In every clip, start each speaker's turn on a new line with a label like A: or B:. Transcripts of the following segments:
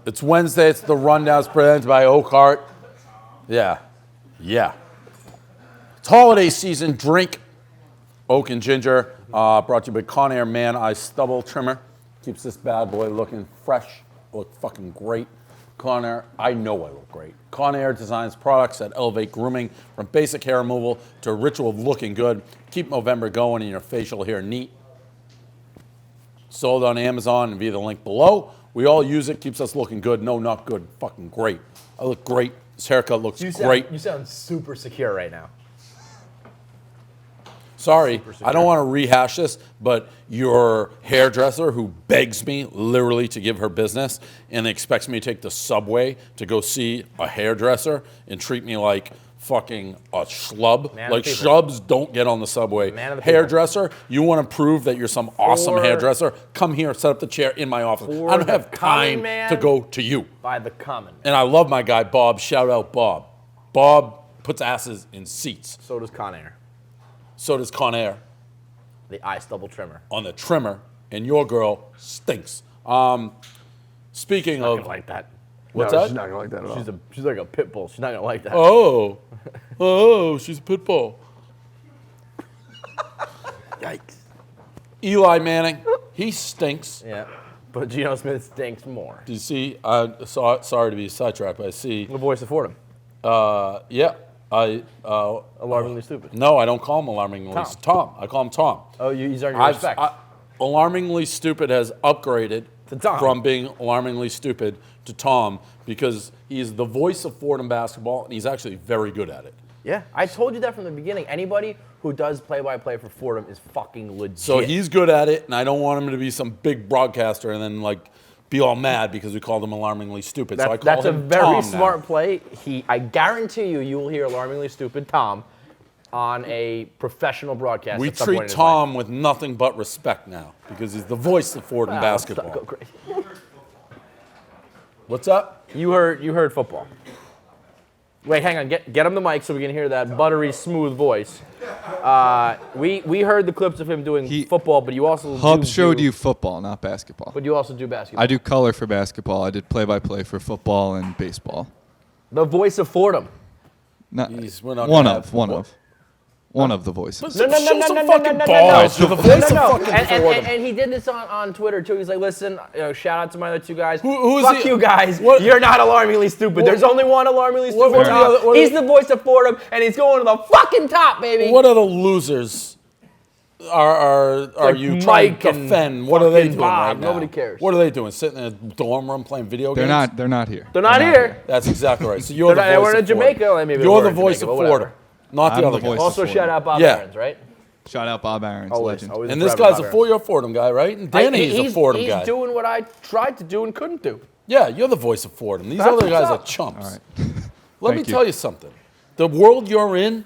A: It's Wednesday. It's the Rundown presented by Oakhart. Yeah. It's holiday season. Drink Oak and Ginger. Brought to you by Conair Man Eye Stubble Trimmer. Keeps this bad boy looking fresh. Look fucking great. Conair, I know I look great. Conair designs products that elevate grooming from basic hair removal to a ritual of looking good. Keep November going and your facial hair neat. Sold on Amazon and via the link below. We all use it. Keeps us looking good. No, not good. Fucking great. I look great. This haircut looks great.
B: You sound super secure right now.
A: Sorry, I don't want to rehash this, but your hairdresser who begs me literally to give her business and expects me to take the subway to go see a hairdresser and treat me like fucking a schlub. Like schlubs don't get on the subway. Hairdresser, you want to prove that you're some awesome hairdresser? Come here, set up the chair in my office. I don't have time to go to you.
B: By the common.
A: And I love my guy, Bob. Shout out, Bob. Bob puts asses in seats.
B: So does Conair.
A: So does Conair.
B: The eye stubble trimmer.
A: On the trimmer, and your girl stinks. Speaking of...
B: She's not gonna like that.
A: What's that?
C: She's not gonna like that at all.
B: She's like a pit bull. She's not gonna like that.
A: Oh, she's a pit bull.
C: Yikes.
A: Eli Manning, he stinks.
B: Yeah, but Geno Smith stinks more.
A: Do you see? Sorry to be sidetracked, but I see...
B: The voice of Fordham.
A: Yeah.
B: Alarmingly stupid.
A: No, I don't call him alarmingly Tom. I call him Tom.
B: Oh, he's earning your respect.
A: Alarmingly stupid has upgraded from being alarmingly stupid to Tom because he's the voice of Fordham basketball, and he's actually very good at it.
B: Yeah, I told you that from the beginning. Anybody who does play-by-play for Fordham is fucking legit.
A: So he's good at it, and I don't want him to be some big broadcaster and then like be all mad because we called him alarmingly stupid. So I call him Tom. That's a
B: very smart play. I guarantee you will hear alarmingly stupid Tom on a professional broadcast.
A: We treat Tom with nothing but respect now because he's the voice of Fordham basketball.
B: Go crazy.
A: What's up?
B: You heard football. Wait, hang on. Get him the mic so we can hear that buttery smooth voice. We heard the clips of him doing football, but you also
D: Hubs showed you football, not basketball.
B: But you also do basketball.
D: I do color for basketball. I did play-by-play for football and baseball.
B: The voice of Fordham.
D: One of the voices.
B: No. And he did this on Twitter too. He's like, listen, shout out to my other two guys. Fuck you guys. You're not alarmingly stupid. There's only one alarmingly stupid. He's the voice of Fordham, and he's going to the fucking top, baby.
A: What other losers are you trying to defend? What are they doing right now?
B: Nobody cares.
A: What are they doing? Sitting in a dorm room playing video games?
D: They're not here.
B: They're not here.
A: That's exactly right. So you're the voice of Fordham.
B: We're in Jamaica. Maybe
A: you're the voice of Fordham. Not the other guy.
B: Also, shout out Bob Aarons, right?
D: Shout out Bob Aarons, legend.
A: And this guy's a 4-year Fordham guy, right? And Danny's a Fordham guy.
B: He's doing what I tried to do and couldn't do.
A: Yeah, you're the voice of Fordham. These other guys are chumps.
D: All right.
A: Let me tell you something. The world you're in,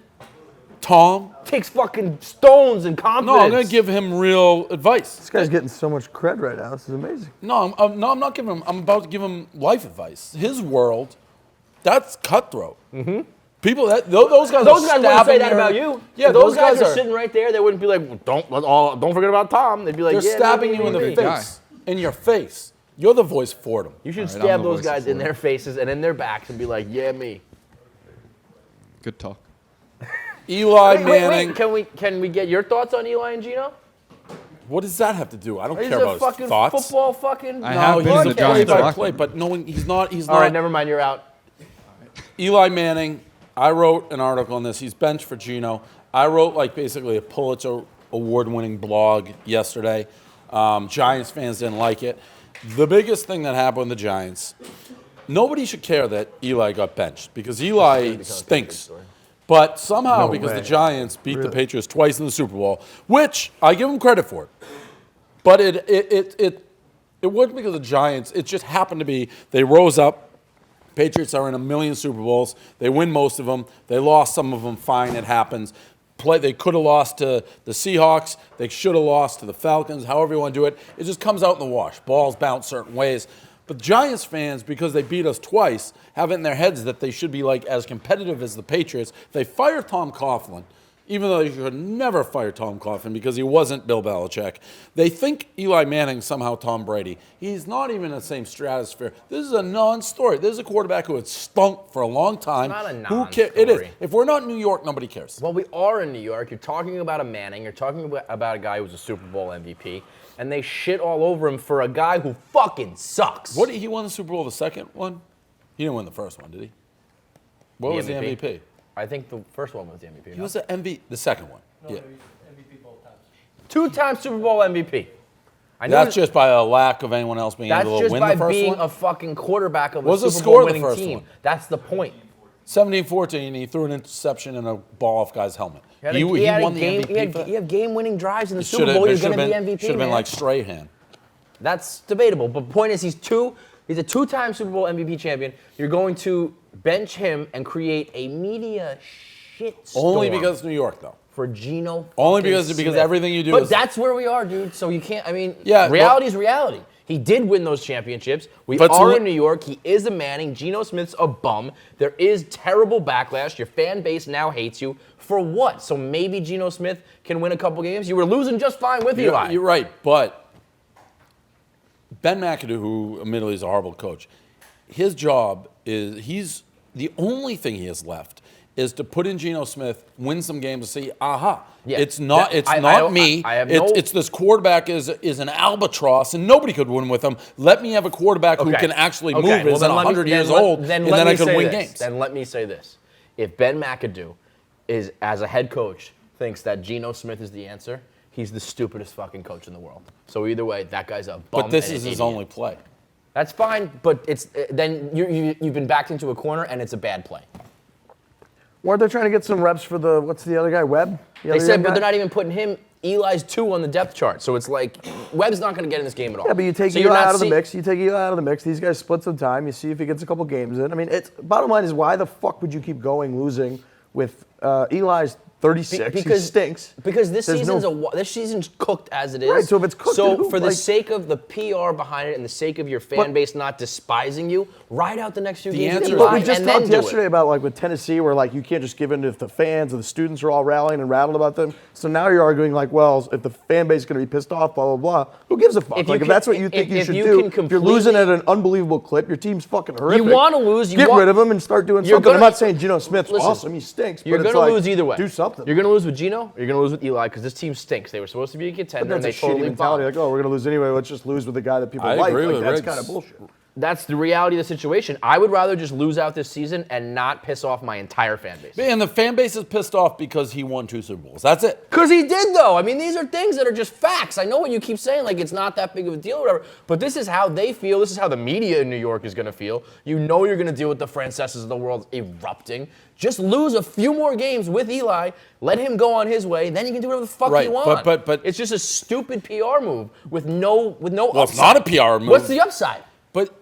A: Tom,
B: takes fucking stones and confidence.
A: No, I'm going to give him real advice.
C: This guy's getting so much cred right now. This is amazing.
A: No, I'm not giving him. I'm about to give him life advice. His world, that's cutthroat. Mm-hmm. People those guys wouldn't say
B: that about you. Yeah, those guys are sitting right there. They wouldn't be like, well, don't forget about Tom. They'd be like,
A: they're stabbing you in the face. In your face. You're the voice for them.
B: You should stab those guys in their faces and in their backs and be like, yeah, me.
D: Good talk.
A: Eli Manning.
B: Wait. Can we get your thoughts on Eli and Geno?
A: What does that have to do? I don't care about his thoughts.
B: He's a football fucking.
D: I have been in the Giants
A: play, but knowing he's not.
B: All right, never mind. You're out.
A: Eli Manning. I wrote an article on this. He's benched for Geno. I wrote like basically a Pulitzer Award-winning blog yesterday. Giants fans didn't like it. The biggest thing that happened with the Giants, nobody should care that Eli got benched because Eli stinks. But somehow, because the Giants beat the Patriots twice in the Super Bowl, which I give them credit for, but it wasn't because of the Giants. It just happened to be they rose up. Patriots are in 1 million Super Bowls. They win most of them. They lost some of them. Fine, it happens. They could have lost to the Seahawks. They should have lost to the Falcons. However you want to do it, it just comes out in the wash. Balls bounce certain ways. But Giants fans, because they beat us twice, have it in their heads that they should be like as competitive as the Patriots. They fire Tom Coughlin. even though you could never fire Tom Coughlin because he wasn't Bill Belichick. They think Eli Manning somehow Tom Brady. He's not even in the same stratosphere. This is a non-story. This is a quarterback who had stunk for a long time.
B: It's not a non-story.
A: It is. If we're not in New York, nobody cares.
B: Well, we are in New York. You're talking about a Manning. You're talking about a guy who was a Super Bowl MVP. And they shit all over him for a guy who fucking sucks.
A: What, he won the Super Bowl the second one? He didn't win the first one, did he? What was the MVP?
B: I think the first one was the MVP.
A: He was the MVP, the second one.
E: No,
A: Yeah.
E: MVP both times.
B: 2-time Super Bowl MVP.
A: That's just by a lack of anyone else being able to win the
B: That's just
A: first
B: by being
A: one?
B: a fucking quarterback of
A: What's
B: a
A: the
B: Super
A: score
B: Bowl
A: of the
B: winning
A: first
B: team.
A: one?
B: That's the point.
A: 17-14, he threw an interception and a ball off guy's helmet. He won the MVP for that?
B: He had game-winning drives in the
A: It
B: Super
A: should've-
B: Bowl.
A: it
B: You're going
A: should've
B: to
A: been-
B: be MVP,
A: Should have been
B: man.
A: like Strahan.
B: That's debatable. But the point is, he's a 2-time Super Bowl MVP champion. You're going to bench him and create a media shitstorm.
A: Only because it's New York, though.
B: For Geno.
A: Only because
B: Smith.
A: everything you do
B: But
A: is.
B: that's where we are, dude. So you can't. I mean,
A: Yeah,
B: reality is reality. He did win those championships. We
A: But
B: are
A: to-
B: in New York. He is a Manning. Geno Smith's a bum. There is terrible backlash. Your fan base now hates you. For what? So maybe Geno Smith can win a couple games? You were losing just fine with Eli.
A: You're right, but Ben McAdoo, who admittedly is a horrible coach, his job is the only thing he has left is to put in Geno Smith, win some games, and say, aha.
B: Yeah.
A: It's not me.
B: I have
A: it's this quarterback is an albatross, and nobody could win with him. Let me have a quarterback who can actually move.
B: Well,
A: Is
B: then
A: 100 years old, and then I could win games.
B: Then let me say this. If Ben McAdoo is, as a head coach, thinks that Geno Smith is the answer, he's the stupidest fucking coach in the world. So either way, that guy's a bum.
A: But this
B: and
A: is
B: an
A: his
B: idiot.
A: only play.
B: That's fine, but it's then you've been backed into a corner, and it's a bad play.
C: Weren't they trying to get some reps for what's the other guy, Webb?
B: They said, but they're not even putting him. Eli's 2 on the depth chart, so it's like Webb's not going to get in this game at all.
C: Yeah, but you take
B: so
C: Eli out of the mix. You take Eli out of the mix. These guys split some time. You see if he gets a couple games in. I mean, bottom line is, why the fuck would you keep going losing with Eli's 36? He stinks.
B: Because this
C: There's
B: this season's cooked as it is.
C: Right, so if it's cooked,
B: so
C: then
B: for the sake of the PR behind it and the sake of your fan base not despising you, ride out the next few games.
A: answer is-
C: But we just
B: and then
C: talked
B: do
C: yesterday
B: it.
C: about with Tennessee, where you can't just give in if the fans or the students are all rallying and rattled about them. So now you're arguing well, if the fan base is going to be pissed off, blah blah blah. Who gives a fuck? If that's what you think you should do, if you're losing at an unbelievable clip, your team's fucking horrific.
B: You want to lose.
C: Get rid of him and start doing something. I'm not saying Geno Smith's awesome. He stinks.
B: You're
C: going
B: to lose either way.
C: Do something.
B: You're going to lose with Geno, or you're going to lose with Eli, because this team stinks. They were supposed to be a contender,
C: But
B: and they
C: that's a shitty
B: totally
C: mentality.
B: bombed.
C: We're going to lose anyway. Let's just lose with the guy that people
A: I
C: like.
A: agree with
C: That's
A: Riggs.
C: kind of bullshit.
B: That's the reality of the situation. I would rather just lose out this season and not piss off my entire fan base.
A: And the fan base is pissed off because he won 2 Super Bowls. That's it.
B: Because he did, though. I mean, these are things that are just facts. I know what you keep saying, it's not that big of a deal or whatever, but this is how they feel. This is how the media in New York is going to feel. You know you're going to deal with the Francesas of the world erupting. Just lose a few more games with Eli, let him go on his way, then you can do whatever the fuck you want.
A: But
B: it's just a stupid PR move with no upside.
A: Well, it's not a PR move.
B: What's the upside?
A: But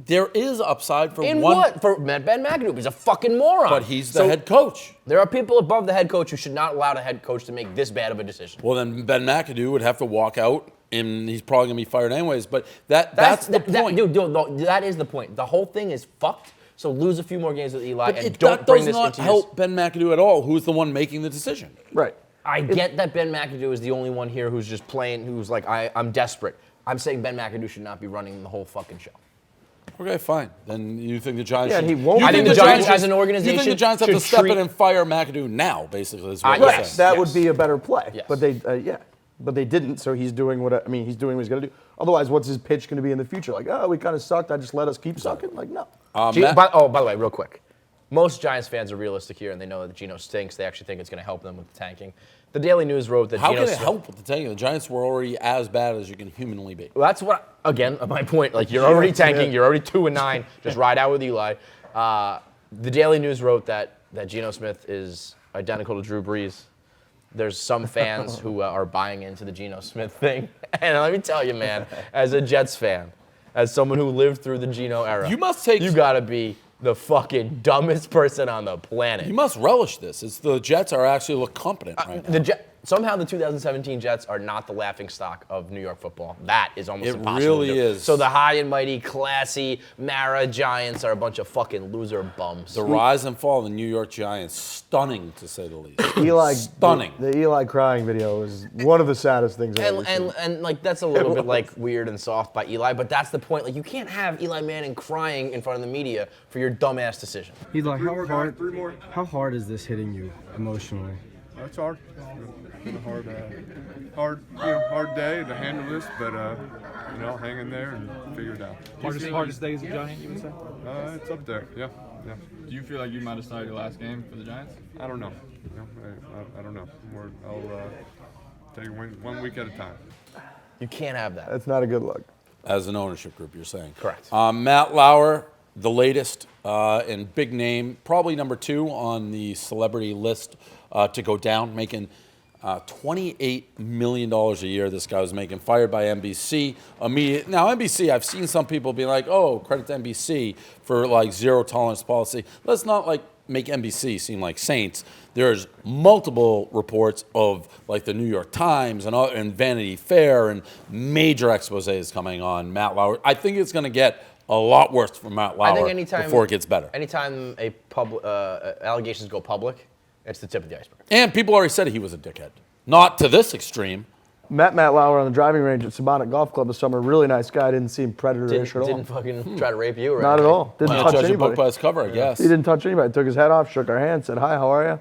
A: there is upside for
B: In
A: one.
B: what? For Ben McAdoo. He's a fucking moron.
A: But he's the head coach.
B: There are people above the head coach who should not allow the head coach to make this bad of a decision.
A: Well, then Ben McAdoo would have to walk out, and he's probably going to be fired anyways. But that's the point.
B: Dude, that is the point. The whole thing is fucked. So lose a few more games with Eli and don't bring this into
A: That does not help Ben McAdoo at all, who's the one making the decision.
C: Right.
B: I get that Ben McAdoo is the only one here who's just playing, who's like, I'm desperate. I'm saying Ben McAdoo should not be running the whole fucking show.
A: Okay, fine. Then you think the Giants
C: Yeah,
A: should...
C: he won't.
A: You
B: I think the Giants as an organization
A: You think the Giants have to
B: should
A: step
B: treat-
A: in and fire McAdoo now, basically, is what
B: Yes.
A: you're saying.
C: That would be a better play.
B: Yes.
C: But they didn't. So he's doing he's doing what he's going to do. Otherwise, what's his pitch going to be in the future? We kind of sucked. I just let us keep sucking. No.
B: By the way, real quick. Most Giants fans are realistic here, and they know that Geno stinks. They actually think it's going to help them with the tanking. The Daily News wrote that
A: How
B: Geno
A: can it help with the tanking? The Giants were already as bad as you can humanly be.
B: Well, that's what, again, my point. You're already tanking. You're already 2-9. Just ride out with Eli. The Daily News wrote that Geno Smith is identical to Drew Brees. There's some fans who are buying into the Geno Smith thing. And let me tell you, man, as a Jets fan, as someone who lived through the Geno era, you got to be the fucking dumbest person on the planet.
A: You must relish this. The Jets are actually look competent right now.
B: Somehow the 2017 Jets are not the laughingstock of New York football. That is almost impossible.
A: It really
B: to do.
A: is.
B: So the high and mighty, classy Mara Giants are a bunch of fucking loser bums.
A: The rise and fall of the New York Giants, stunning to say the least.
C: Stunning. The Eli crying video is one of the saddest things I've ever seen.
B: And like that's a little bit like weird and soft by Eli, but that's the point. Like you can't have Eli Manning crying in front of the media for your dumbass decision.
E: Eli, how hard is this hitting you emotionally?
F: It's hard. It's been a hard day to handle this, but hang in there and figure it out.
G: Hardest day as a Giant, you would say?
F: It's up there. Yeah.
G: Do you feel like you might have started your last game for the Giants?
F: I don't know. I don't know. I'll take it one week at a time.
B: You can't have that.
C: That's not a good look.
A: As an ownership group, you're saying.
B: Correct.
A: Matt Lauer, the latest and big name, probably number 2 on the celebrity list to go down, making $28 million a year this guy was making, fired by NBC. Now, NBC, I've seen some people be like, oh, credit to NBC for like zero tolerance policy. Let's not like make NBC seem like saints. There's multiple reports of like the New York Times and Vanity Fair and major exposés coming on Matt Lauer. I think it's going to get a lot worse for Matt Lauer before it gets better.
B: Anytime allegations go public, it's the tip of the iceberg.
A: And people already said he was a dickhead. Not to this extreme.
C: Met Matt Lauer on the driving range at Sabonic Golf Club this summer. Really nice guy. Didn't seem predatorish at all.
B: Didn't fucking try to rape you or
C: Not
B: anything.
C: at all. Didn't touch
A: judge a book
C: anybody.
A: by its cover, I guess.
C: He didn't touch anybody. Took his hat off, shook our hand, said, hi, how are you?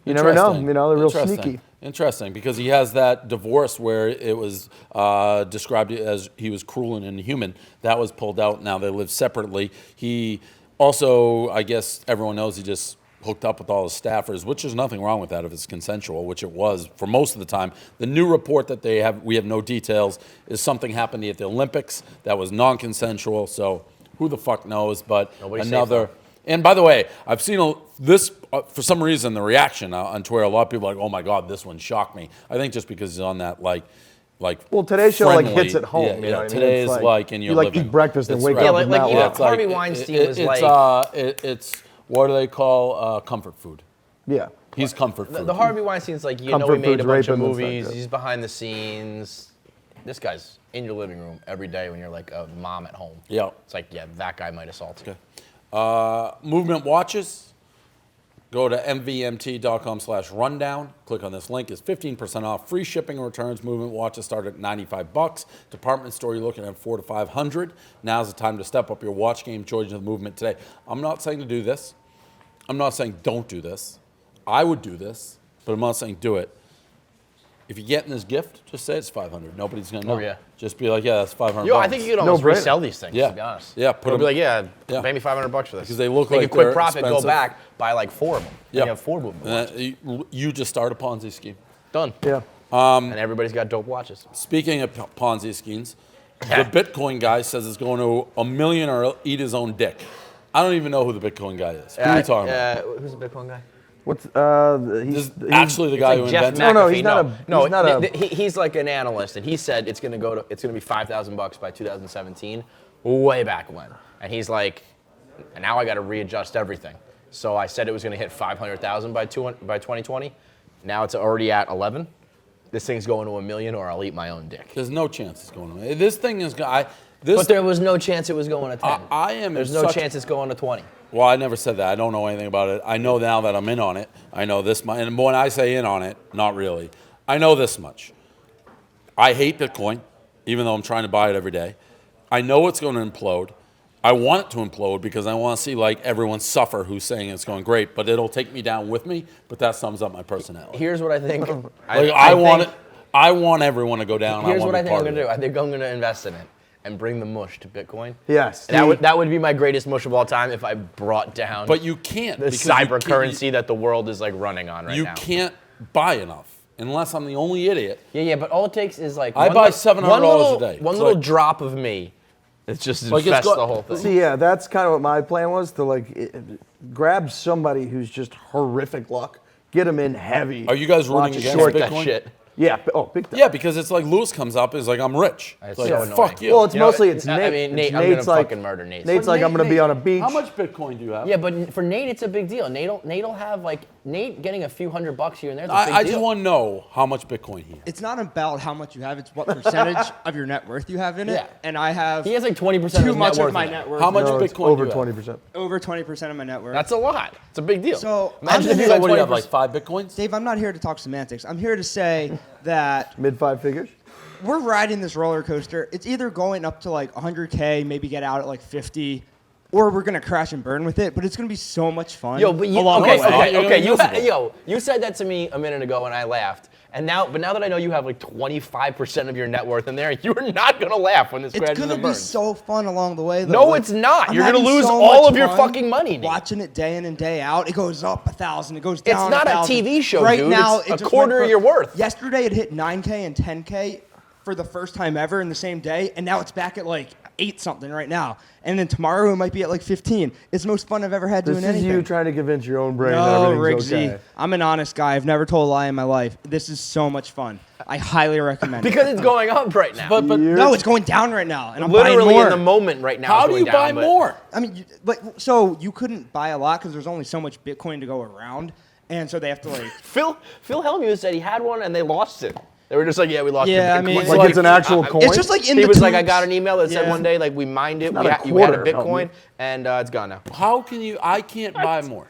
C: You never know. They're real sneaky.
A: Interesting, because he has that divorce where it was described as he was cruel and inhuman. That was pulled out. Now they live separately. He also, I guess everyone knows, he just hooked up with all his staffers, which there's nothing wrong with that if it's consensual, which it was for most of the time. The new report that we have no details, is something happened at the Olympics that was non-consensual. So who the fuck knows? But another. And by the way, I've seen this, for some reason, the reaction on Twitter, a lot of people are like, oh my God, this one shocked me. I think just because he's on that, well,
C: today's show
A: friendly,
C: hits at home.
A: Yeah,
C: you know what I mean?
A: Today is like in your living.
C: You eat breakfast and wake
B: right.
C: up
B: Yeah,
C: with
B: like
C: Matt
B: you know,
C: Lauer.
B: Harvey Weinstein was like...
A: It's, what do they call comfort food?
C: Yeah.
A: He's comfort food.
B: The Harvey Weinstein's like, we made a bunch of movies. He's behind the scenes. This guy's in your living room every day when you're like a mom at home.
A: Yeah.
B: It's like, yeah, that guy might assault you.
A: Okay. Movement watches. Go to mvmt.com/rundown. Click on this link. It's 15% off. Free shipping and returns. Movement watches start at $95. Department store, you're looking at $400 to $500. Now's the time to step up your watch game. Join the movement today. I'm not saying to do this. I'm not saying don't do this. I would do this, but I'm not saying do it. If you're getting this gift, just say it's $500. Nobody's gonna know.
B: Oh, yeah.
A: Just be like, yeah, that's $500.
B: Yo, I think you could almost
C: brainer.
B: resell these things,
A: Yeah.
B: to be honest.
A: Yeah,
B: Put be like, pay me $500 for this.
A: Because they look
B: Make
A: like
B: a quick
A: they're
B: profit,
A: expensive.
B: go back, buy like 4 of them.
A: Yeah.
B: You have 4 movement watches.
A: You just start a Ponzi scheme.
B: Done.
C: Yeah.
B: And everybody's got dope watches.
A: Speaking of Ponzi schemes, the Bitcoin guy says it's going to $1 million or eat his own dick. I don't even know who the Bitcoin guy is. Who are you talking about?
B: Who's the Bitcoin guy?
C: What's
A: He's actually the guy who
B: Jeff
A: invented
C: No,
A: it.
C: he's not
B: he's like an analyst, and he said it's going to be $5,000 by 2017, way back when. And he's like, and now I got to readjust everything. So I said it was going to hit 500,000 by 2020. Now it's already at 11. This thing's going to $1 million, or I'll eat my own dick.
A: There's no chance it's going to. This thing is.
B: But there was no chance it was going to 10. There's no chance it's going to 20.
A: Well, I never said that. I don't know anything about it. I know now that I'm in on it. I know this much. And when I say in on it, not really. I know this much. I hate Bitcoin, even though I'm trying to buy it every day. I know it's going to implode. I want it to implode because I want to see like everyone suffer who's saying it's going great, but it'll take me down with me. But that sums up my personality.
B: Here's what I think.
A: I want everyone to go down.
B: Here's what I think I'm going to do. I think I'm going to invest in it and bring the mush to Bitcoin.
C: Yes.
B: That would be my greatest mush of all time if I brought down
A: But you can't.
B: the cyber currency that the world is like running on right now.
A: You can't buy enough unless I'm the only idiot.
B: Yeah, but all it takes is like
A: I buy $700 a day.
B: One little drop of me. It's just infests the whole thing.
C: See, yeah, that's kind of what my plan was, to grab somebody who's just horrific luck, get them in heavy.
A: Are you guys rooting
C: watch
A: against
B: Short
A: Bitcoin?
B: that shit.
C: Yeah. Oh, big time.
A: Yeah, because it's like Lewis comes up, is like, I'm rich.
B: It's
A: like,
B: so annoying.
A: fuck you.
C: Well, it's
B: You know,
C: mostly Nate.
B: I mean, Nate, I'm
C: Nate's
B: gonna
C: like,
B: fucking murder Nate.
C: Nate's like, I'm gonna be on a beach.
A: How much Bitcoin do you have?
B: Yeah, but for Nate, it's a big deal. Nate'll have like Nate getting a few $100 here and there is a big deal.
A: I just want to know how much Bitcoin he has.
H: It's not about how much you have; it's what percentage of your net worth you have in it.
B: Yeah.
H: And I have.
B: He has like 20% of his
H: too
B: net
H: much
B: worth.
H: of my net worth.
A: How much
C: No, it's
A: Bitcoin
C: over
A: do you have?
C: 20%.
H: Over 20% of my net worth.
B: That's a lot. It's a big deal.
H: So
B: imagine if you
A: So
B: had
A: what do you have,
B: 20%.
A: like 5 Bitcoins?
H: Dave, I'm not here to talk semantics. I'm here to say that
C: Mid 5 figures?
H: we're riding this roller coaster. It's either going up to like 100K, maybe get out at like 50, or we're gonna crash and burn with it. But it's gonna be so much fun.
B: Yo, but you,
H: along the way.
B: okay. You said that to me a minute ago and I laughed. And now that I know you have like 25% of your net worth in there, you're not gonna laugh when this
H: It's
B: crashes
H: gonna
B: and
H: be
B: burns.
H: so fun along the way. Though.
B: No,
H: Like,
B: it's not.
H: I'm
B: You're gonna
H: having
B: lose
H: so
B: all
H: much
B: of your
H: fun
B: fucking money, Nate.
H: watching it day in and day out. It goes up 1,000. It goes down.
B: It's not a
H: 1,000.
B: TV show,
H: right
B: dude.
H: now.
B: It's
H: it
B: a
H: just
B: quarter
H: went
B: of your worth.
H: Yesterday it hit 9K and 10K for the first time ever in the same day, and now it's back at like 8 something right now. And then tomorrow it might be at like 15. It's the most fun I've ever had doing
C: This is
H: anything.
C: you trying to convince your own brain
H: No,
C: that everything's
H: Riggsy.
C: okay.
H: I'm an honest guy. I've never told a lie in my life. This is so much fun. I highly recommend it.
B: Because it's going up right now.
A: But
H: No, it's going down right now, and I'm
B: literally
H: buying more.
B: in the moment right now.
A: how
B: it's
A: do you
B: going
A: buy
B: down, but-
A: more?
H: I mean, so you couldn't buy a lot because there's only so much Bitcoin to go around, and so they have to like.
B: Phil Hellmuth said he had one and they lost it. They were just like, yeah, we lost
H: Yeah,
B: your
H: I
B: Bitcoin.
H: mean,
C: Like it's an actual coin?
H: It's just like in
B: He
H: the
B: was like, I
H: tubes.
B: got an email that said
H: Yeah.
B: one day, like, we mined it.
C: not
B: You
C: a
B: had a
C: quarter,
B: Bitcoin, and it's gone now.
A: How can you? I can't buy more.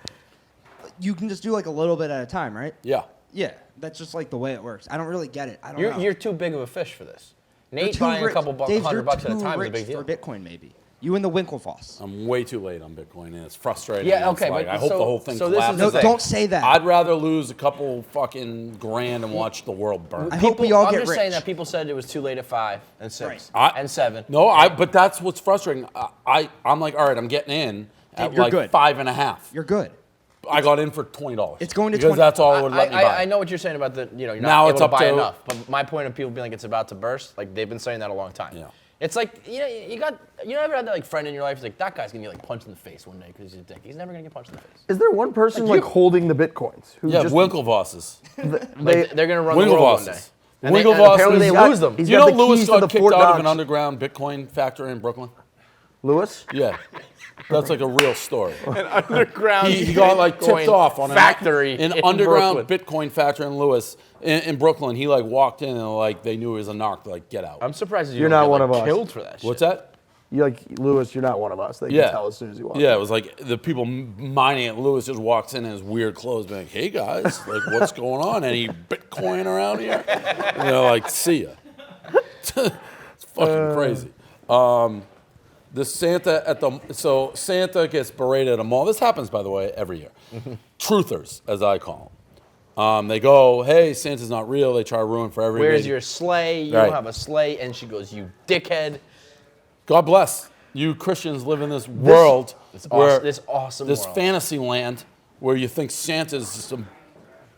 H: You can just do like a little bit at a time, right?
A: Yeah.
H: Yeah, that's just like the way it works. I don't really get it. I don't know.
B: You're too big of a fish for this.
H: You're
B: Nate
H: too
B: buying
H: rich.
B: a couple
H: Dave,
B: $100 at a
H: you're too
B: time is a
H: rich
B: big deal.
H: for Bitcoin, maybe. You and the Winklevoss.
A: I'm way too late on Bitcoin, and it's frustrating.
B: Yeah,
A: and it's
B: okay,
A: like,
B: but
A: I hope
B: so-
A: the whole thing
B: so this is
A: collapses.
B: the
H: No,
B: thing.
H: don't say that.
A: I'd rather lose a couple fucking grand and watch the world burn.
H: I hope we all
B: I'm
H: get
B: just
H: rich.
B: saying that people said it was too late at 5 and 6
A: Right.
B: and 7.
A: No, but that's what's frustrating. I'm like, all right, I'm getting in at
H: you're
A: like
H: good.
A: 5.5.
H: You're good.
A: I got in for $20.
H: It's going to
A: because
H: 20
A: that's all it would let me buy.
B: I know what you're saying about the, you're
A: Now
B: not
A: it's
B: able to
A: up
B: buy
A: to-
B: enough. But my point of people being like it's about to burst, like they've been saying that a long time.
A: Yeah.
B: It's like, you ever had that like friend in your life who's like, that guy's gonna get like punched in the face one day because he's a dick. He's never gonna get punched in the face.
C: Is there one person like holding the Bitcoins? Who
A: Yeah,
C: just,
A: Winklevosses.
B: Like, they're gonna run the world one day.
A: Winklevosses.
B: And
A: Winklevosses.
B: apparently they
C: He's got-
B: lose them.
C: he's
A: You
C: got
A: know
C: the
A: Lewis
C: keys to
A: got
C: the
A: kicked
C: Fort
A: out of
C: Knox.
A: an underground Bitcoin factory in Brooklyn?
C: Lewis?
A: Yeah. That's like a real story.
B: An underground
A: He got like tipped off on
B: factory
A: an
B: in
A: underground
B: Brooklyn.
A: Bitcoin factory in Lewis in Brooklyn. He like walked in and like they knew he was a narc. They're like, get out.
B: I'm surprised you
C: You're
B: don't
C: not
B: get,
C: one
B: like,
C: of us.
B: killed for that shit.
A: What's that?
C: You like Lewis? You're not one of us. They
A: Yeah.
C: can tell as soon as you walk.
A: Yeah, it was like the people mining at Lewis just walks in his weird clothes, being like, "Hey guys, like what's going on? Any Bitcoin around here?" And they're like, "See ya." It's fucking crazy. The Santa Santa gets berated at a mall. This happens, by the way, every year. Truthers, as I call them. They go, "Hey, Santa's not real." They try to ruin for everybody.
B: Where's your sleigh? You
A: Right.
B: don't have a sleigh. And she goes, you dickhead.
A: God bless you Christians live in this world,
B: This awesome
A: this
B: world.
A: fantasy land where you think Santa's some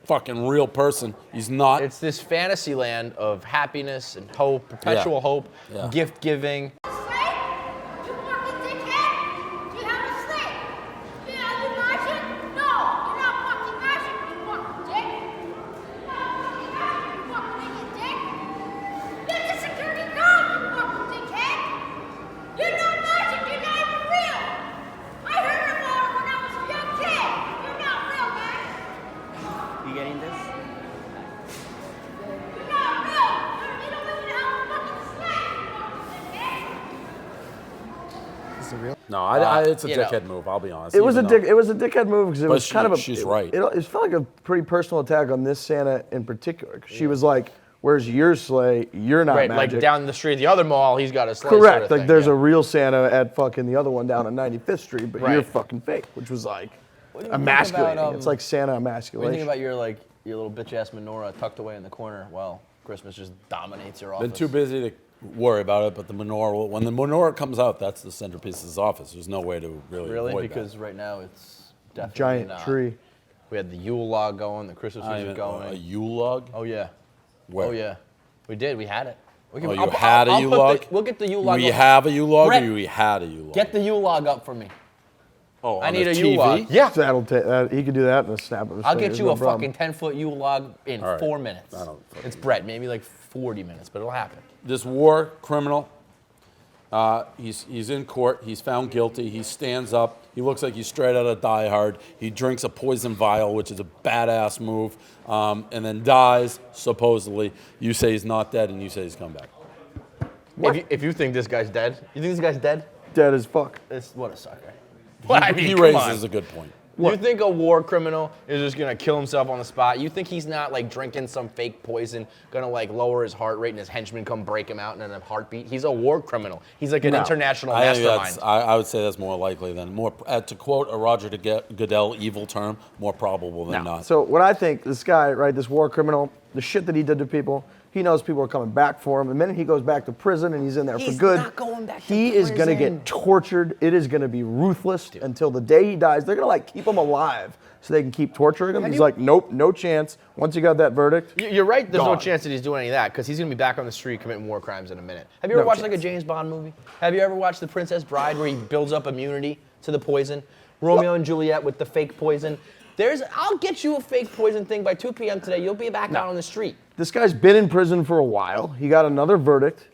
A: fucking real person. He's not.
B: It's this fantasy land of happiness and hope, perpetual hope,
A: Yeah.
B: gift giving.
I: You fucking dickhead! Do you have a slate? Yeah, are you magic? No, you're not fucking magic, you fucking dick! You're not fucking magic, you fucking idiot dick! You're the security guard, you fucking dickhead! You're not magic, you're not even real! I heard of Lauer when I was a young kid! You're not real, man!
H: You getting this?
I: You're not real! You don't even have a fucking slate, you fucking dickhead!
A: No, it's a
B: you know.
A: dickhead move. I'll be honest.
C: It was a
A: even though-
C: dick. It was a dickhead move because it
A: But
C: was kind of a.
A: she's right.
C: It felt like a pretty personal attack on this Santa in particular. 'Cause she was like, "Where's your sleigh? You're not
B: Right,
C: magic."
B: like down the street, the other mall, he's got a sleigh.
C: Correct.
B: Sort of
C: Like
B: thing,
C: there's
B: yeah.
C: a real Santa at fucking the other one down on 95th Street, but you're
B: Right.
C: fucking fake, which was like
B: What do you think
C: emasculating.
B: about,
C: It's like Santa
B: What do you
C: emasculation.
B: think about your little bitch ass menorah tucked away in the corner while Christmas just dominates your office?
A: Been too busy to worry about it, but the menorah, when the menorah comes out, that's the centerpiece of his office. There's no way to really
B: Really?
A: avoid
B: Because
A: that.
B: right now it's definitely
C: Giant
B: not.
C: tree.
B: We had the Yule log going, the Christmas
A: I
B: music
A: mean,
B: going.
A: a Yule log?
B: Oh yeah.
A: Where?
B: Oh yeah. We did. We had it. We
A: Oh, you had a Yule log?
B: We'll get the Yule log.
A: We
B: up.
A: have a Yule log,
B: Brett,
A: or we had a Yule log?
B: Get the Yule log up for me.
A: Oh,
B: I
A: on
B: need
A: the
B: a
A: TV?
B: Yule log. Yeah.
C: That'll take that. He could do that in a snap of his
B: I'll
C: fingers,
B: get you
C: no
B: a
C: problem.
B: fucking 10-foot Yule log in
A: All right.
B: 4 minutes.
A: I don't fucking-
B: It's Brett, maybe like 40 minutes, but it'll happen.
A: This war criminal He's in court. He's found guilty. He stands up. He looks like he's straight out of Die Hard. He drinks a poison vial, which is a badass move, and then dies, supposedly. You say he's not dead, and you say he's come back.
B: If you think this guy's dead, you think this guy's dead?
C: Dead as fuck.
B: What a sucker.
A: He raises a good point.
B: You think a war criminal is just gonna kill himself on the spot? You think he's not like drinking some fake poison, gonna like lower his heart rate and his henchmen come break him out in a heartbeat? He's a war criminal. He's like an international mastermind.
A: I would say that's more likely than more. To quote a Roger Goodell evil term, more probable than not.
C: So what I think, this guy, right, this war criminal, the shit that he did to people, he knows people are coming back for him. The minute he goes back to prison and he's in there for good,
B: not going back to
C: he is going to get tortured. It is going to be ruthless until the day he dies. They're going to like keep him alive so they can keep torturing him. He's like, nope, no chance. Once you got that verdict,
B: you're right. There's
C: gone.
B: No chance that he's doing any of that because he's going to be back on the street committing war crimes in a minute. Have you ever watched like a James Bond movie? Have you ever watched The Princess Bride where he builds up immunity to the poison? Romeo and Juliet with the fake poison. I'll get you a fake poison thing by 2 p.m. today. You'll be back out on the street.
C: This guy's been in prison for a while. He got another verdict.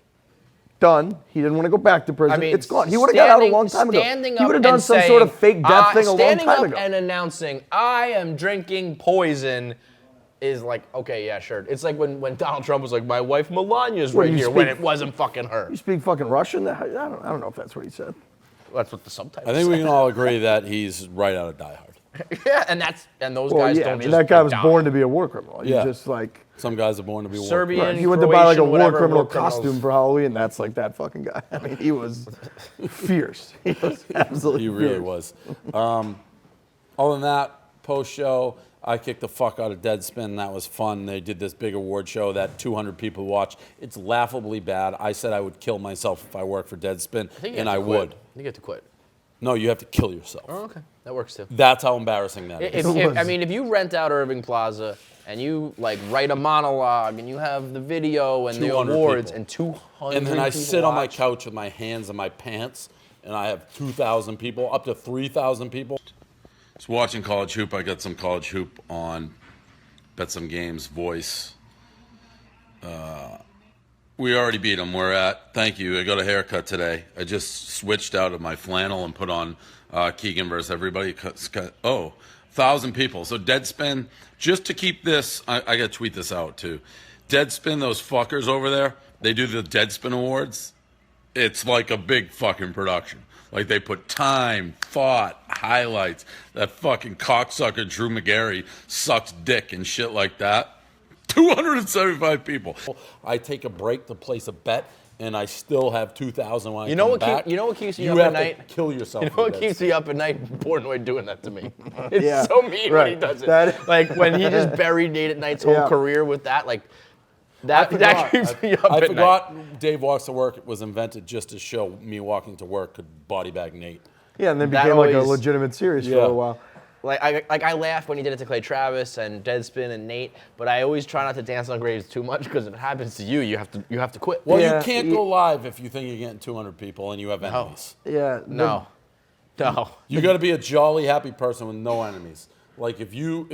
C: Done. He didn't want to go back to prison. It's gone. He would have got out a long time ago. He would have done some sort of fake death thing a long time ago.
B: Standing up and announcing, I am drinking poison is like, okay, yeah, sure. It's like when Donald Trump was like, my wife Melania's right here when it wasn't fucking her.
C: You speak fucking Russian? I don't know if that's what he said.
B: That's what the subtitles
A: I think we can all agree that he's right out of Die Hard.
B: Yeah, and those guys don't just
C: that guy was
B: die.
C: born to be a war criminal. He's just like
A: some guys are born to be war
B: Serbian,
A: criminals.
C: He went to buy like a war
B: whatever,
C: criminal
B: war criminals.
C: costume for Halloween. That's like that fucking guy. I mean, he was fierce. He was absolutely
A: He really
C: fierce.
A: was. Other than that, post show, I kicked the fuck out of Deadspin. That was fun. They did this big award show that 200 people watched. It's laughably bad. I said I would kill myself if I worked for Deadspin, and I would.
B: You get to quit.
A: No, you have to kill yourself.
B: Oh, okay. That works too.
A: That's how embarrassing that is.
B: If you rent out Irving Plaza and you like write a monologue and you have the video and the awards
A: people.
B: and 200
A: And then I
B: people
A: sit on my
B: watch.
A: couch with my hands in my pants and I have 2,000 people, up to 3,000 people. Just watching college hoop. I got some college hoop on Bet Some Games Voice. We already beat them. We're at, thank you, I got a haircut today. I just switched out of my flannel and put on Keegan versus everybody. 1,000 people. So Deadspin, just to keep this, I got to tweet this out too. Deadspin, those fuckers over there, they do the Deadspin Awards. It's like a big fucking production. Like they put time, thought, highlights. That fucking cocksucker Drew McGarry sucks dick and shit like that. 275 people. I take a break to place a bet, and I still have 2,000 when I come back.
B: You know what keeps me
A: you
B: up
A: have
B: at night?
A: To kill yourself.
B: You know what keeps me up at night? Portnoy doing that to me. It's so mean when he does it. Like when he just buried Nate at Night's whole career with that. Like that keeps me up at night.
A: I forgot Dave Walks to Work was invented just to show me walking to work could body bag Nate.
C: Yeah, and then became like a legitimate series for a while.
B: Like I laugh when he did it to Clay Travis and Deadspin and Nate, but I always try not to dance on graves too much because if it happens to you, you have to quit.
A: Well, you can't go live if you think you're getting 200 people and you have enemies.
C: Yeah.
B: No.
A: You got to be a jolly, happy person with no enemies. Like if you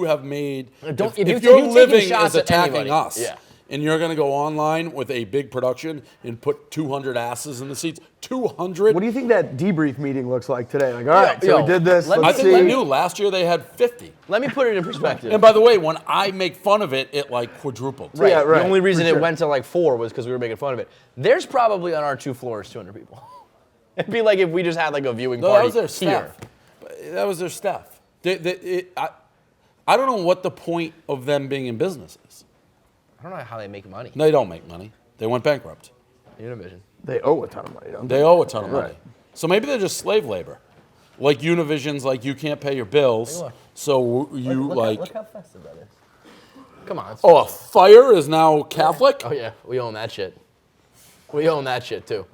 A: have made, if your living is attacking us, and you're going to go online with a big production and put 200 asses in the seats, 200.
C: What do you think that debrief meeting looks like today? Like, all right, so we did this.
A: I think I knew last year they had 50.
B: Let me put it in perspective.
A: And by the way, when I make fun of it, it like quadrupled.
B: Right. Yeah, right. The only reason it went to like 4 was because we were making fun of it. There's probably on our 2 floors 200 people. It'd be like if we just had like a viewing party.
A: That was their staff. That was their staff. I don't know what the point of them being in business is.
B: I don't know how they make money.
A: They don't make money. They went bankrupt.
B: Univision.
C: They owe a ton of money, don't they?
A: They owe a ton of money. So maybe they're just slave labor. Like Univision's like, you can't pay your bills, so you
B: look how festive that is. Come on.
A: Oh, a fire is now Catholic?
B: Oh, yeah. We own that shit. We own that shit, too.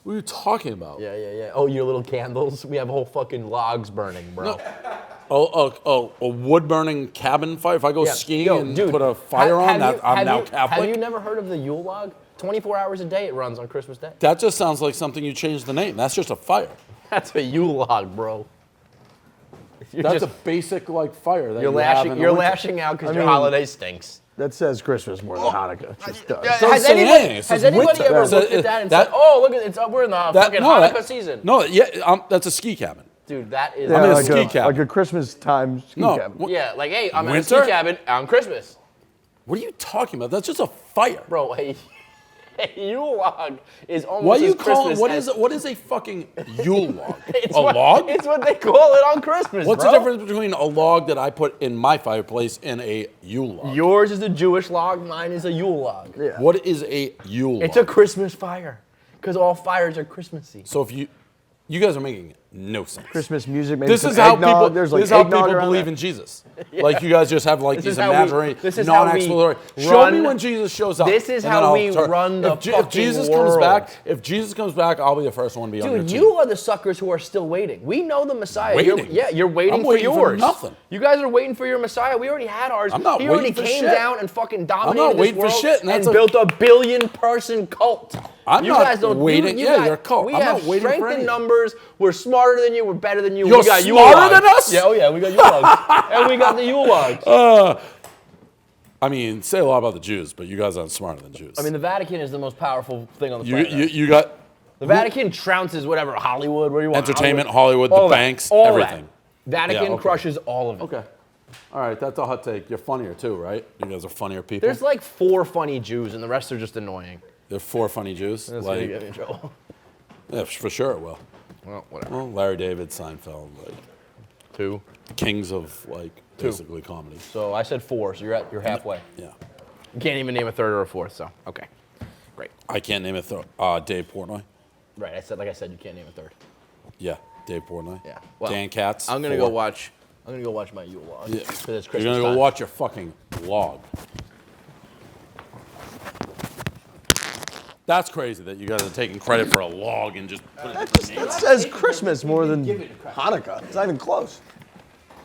A: What are you talking about?
B: Yeah. Oh, your little candles? We have whole fucking logs burning, bro.
A: No. A wood-burning cabin fire? If I go skiing and put a fire on, I'm now Catholic?
B: Have you never heard of the Yule Log? 24 hours a day it runs on Christmas Day.
A: That just sounds like something you changed the name. That's just a fire.
B: That's a Yule Log, bro.
A: That's a basic like fire. That
B: you're lashing out because your holiday stinks.
C: That says Christmas more than Hanukkah. It just does.
B: Has anybody ever looked at that and said, "Oh, look at it's we're in the fucking Hanukkah season"?
A: No, yeah, that's a ski cabin.
B: Dude, that is.
C: Yeah,
A: I'm in a
C: like
A: ski cabin.
C: Like a Christmas time ski cabin.
B: Yeah, like, hey, I'm in a
A: Winter?
B: ski cabin on Christmas.
A: What are you talking about? That's just a fire.
B: Bro, a Yule log is almost
A: What are you
B: as
A: calling?
B: Christmas
A: What is a fucking Yule log?
B: It's
A: a
B: what,
A: log?
B: It's what they call it on Christmas.
A: What's
B: bro?
A: the difference between a log that I put in my fireplace and a Yule log?
B: Yours is a Jewish log. Mine is a Yule log.
C: Yeah.
A: What is a Yule log?
B: It's a Christmas fire, because all fires are Christmassy.
A: So if you guys are making no sense.
C: Christmas music. Maybe
A: This is how
C: eggnog.
A: people.
C: There's
A: This
C: like
A: is how
C: eggnog
A: people
C: around
A: believe
C: that.
A: in Jesus. Like you guys just have like
B: This
A: these
B: is how we-
A: imaginary,
B: this is how we
A: non-explanatory. Show
B: run-
A: me when Jesus shows up.
B: This is
A: and
B: how
A: then I'll
B: we
A: start.
B: run the
A: if
B: fucking
A: Jesus
B: world.
A: comes back, if Jesus comes back, I'll be the first one to be on your
B: Dude,
A: team.
B: you are the suckers who are still waiting. We know the Messiah.
A: Waiting?
B: You're waiting
A: I'm
B: for
A: waiting for
B: yours.
A: nothing.
B: You guys are waiting for your Messiah. We already had ours.
A: I'm not
B: he already
A: waiting for
B: came
A: shit.
B: down and fucking dominated this
A: waiting for
B: world
A: shit, and that's
B: built a billion-person cult.
A: I'm
B: you
A: not
B: guys don't,
A: waiting.
B: You
A: Yeah,
B: guys,
A: you're a cult.
B: We
A: I'm
B: have
A: not waiting for
B: strength in
A: anything.
B: numbers. We're smarter than you. We're better than you.
A: You're
B: we got Yule
A: smarter
B: logs.
A: than us?
B: Yeah, oh yeah, we got Yule logs. And we got the Yule logs.
A: I mean, say a lot about the Jews, but you guys aren't smarter than Jews.
B: I mean, the Vatican is the most powerful thing on the planet.
A: you got
B: The Vatican trounces whatever, Hollywood, where you want.
A: entertainment, Hollywood,
B: all
A: the
B: that,
A: banks,
B: all
A: everything.
B: That. Vatican
A: Yeah, okay.
B: crushes all of it.
A: Okay. All right, that's a hot take. You're funnier too, right? You guys are funnier people.
B: There's like 4 funny Jews, and the rest are just annoying.
A: There's 4 funny Jews.
B: That's gonna get me in trouble.
A: Yeah, for sure it will.
B: Well, whatever.
A: Well, Larry David, Seinfeld, like
B: 2.
A: kings of like basically comedy.
B: So I said 4, so you're halfway.
A: Yeah.
B: You can't even name a third or a fourth, so okay, great.
A: I can't name it. Dave Portnoy.
B: Right, like I said, you can't name a third.
A: Yeah, Dave Portnoy.
B: Yeah. Well,
A: Dan Katz.
B: I'm gonna
A: 4.
B: go watch my Yule log.
A: Yeah.
B: Because it's Christmas
A: You're gonna go
B: time.
A: watch your fucking log. That's crazy that you guys are taking credit for a log and just putting it in the name.
C: That says Christmas more than Hanukkah. It's not even close.